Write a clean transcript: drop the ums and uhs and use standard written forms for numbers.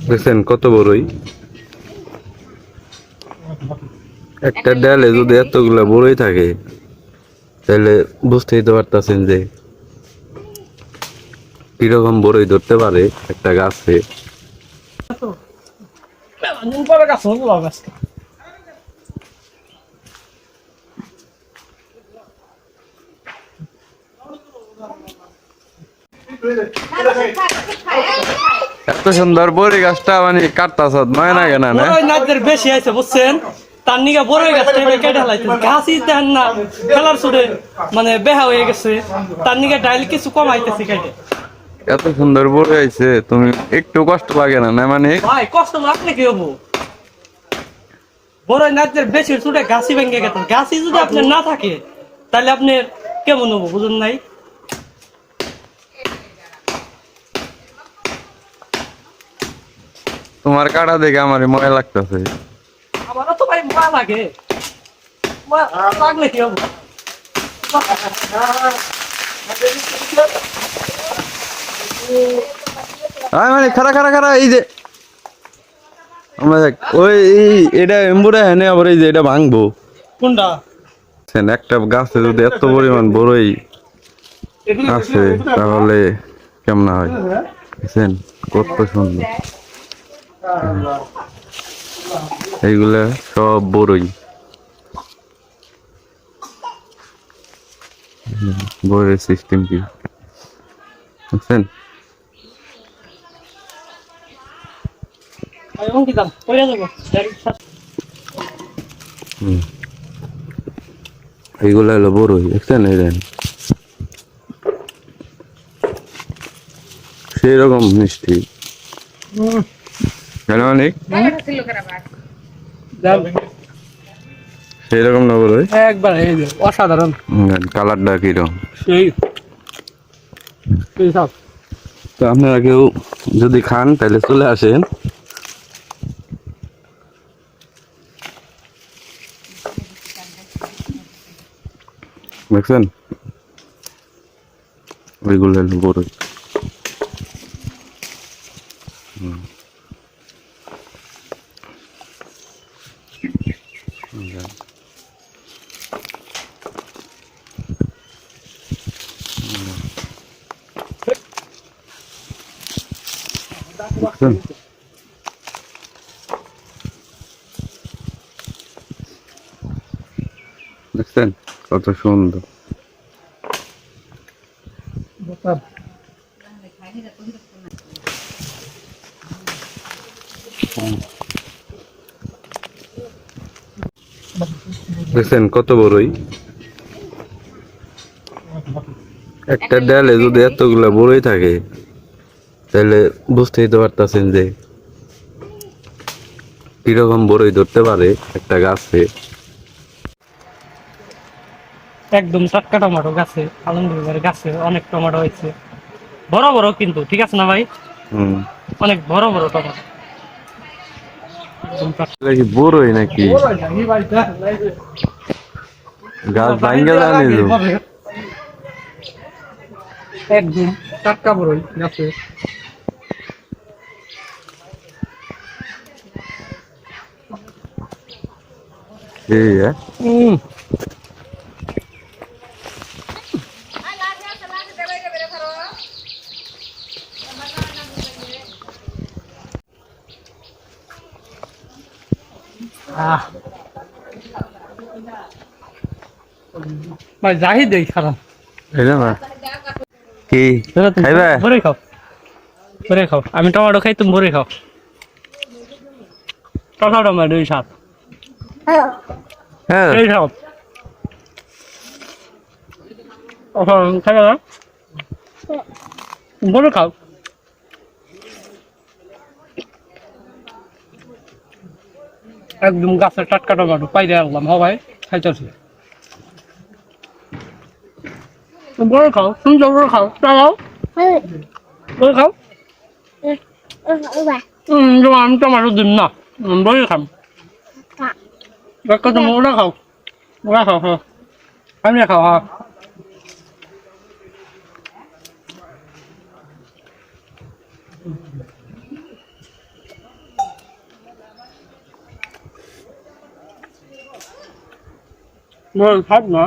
দেখছেন কত বড়ই, একটা ডালে যদি এতগুলা বড়ই থাকে তাহলে বুঝতেই তো পারতেছেন যে কিরকম বড়ই ধরতে পারে একটা গাছে। এত সুন্দর বড়ই গাছটা মানে কাটতাছ নয় না কেন না বেশি আছে বুঝছেন, তার নিকে বড় গাছটা কেটে হালাইতে গাছই দেন না, খেলার ছুটে মানে বেহা হয়ে গেছে, তার নিকে ডাইল কিছু কমাইতেছি কেটে। এত সুন্দর বড়ই আইছে, তুমি একটু কষ্ট লাগে না? না মানে ভাই কষ্ট লাগলে কি হবো, বড় নাচের বেশি ছুটে গাছই ভেঙে গেছে, গাছই যদি আপনার না থাকে তাহলে আপনার কেমন হবো বুঝুন নাই। তোমার কাটা দেখে আমার মনে লাগতেছে। আমারও তো ভাই মা লাগে, লাগলে কি হবো। মানে খারা খারা খারা এই যে ওই এটা এমবুড়া হেনে আবার এই যে এটা ভাঙবো কোনটা একটা গাছে যদি এত পরিমাণ বড়ই আছে তাহলে কেমন হয় বুঝছেন? কত সুন্দর এইগুলা সব বড়ই, বড়ের সিস্টেম কি বুঝছেন? এইগুলা হলো বড়ই, দেখছেন? এই দেন সেই রকম মিষ্টি অনেক সেই রকম না বড়ই, একবার অসাধারণ কালারটা কিরকম। সেই তো আপনারা কেউ যদি খান তাহলে চলে আসেন। দেখছেন ওইগুলো বড়ই। দেখছেন কত সুন্দর। দেখছেন কত বড়ই, একটা ডালে যদি এতগুলা বড়ই থাকে তাহলে বুঝতেই তো পারতেছেন যে কিরকম বড়ই ধরতে পারে একটা গাছে। একদম টাটকা টমেটো গাছে, আলমগীর গাছে অনেক টমেটো হয়েছে, বড় বড় কিন্তু ঠিক আছে না ভাই? অনেক বড় বড় টমেটো। বড়ই নাকি গাছ ভাঙ্গে জানি একদম টাটকা বড়ই গাছে। ভাই জাহিদ দেই খারাপ কি খাইবা? ভরে খাও, ভরে খাও। আমি টমেটো খাই, তুমি ভরে খাও। টমেটো সাত এই খাও, খাবে না ভরে খাও। একদম গাছের টাটকা টমেটো পাইরে আনলাম। হ ভাই খাইতেছি, বড় খাও, তুমি বড় খাও, চাও বড় খাও। আমি টমেটো দিন না, বড় খাম। তুমি ওরা খাও, ওরা খাও, হ্যাঁ আমি খাও, হ্যাঁ খাব না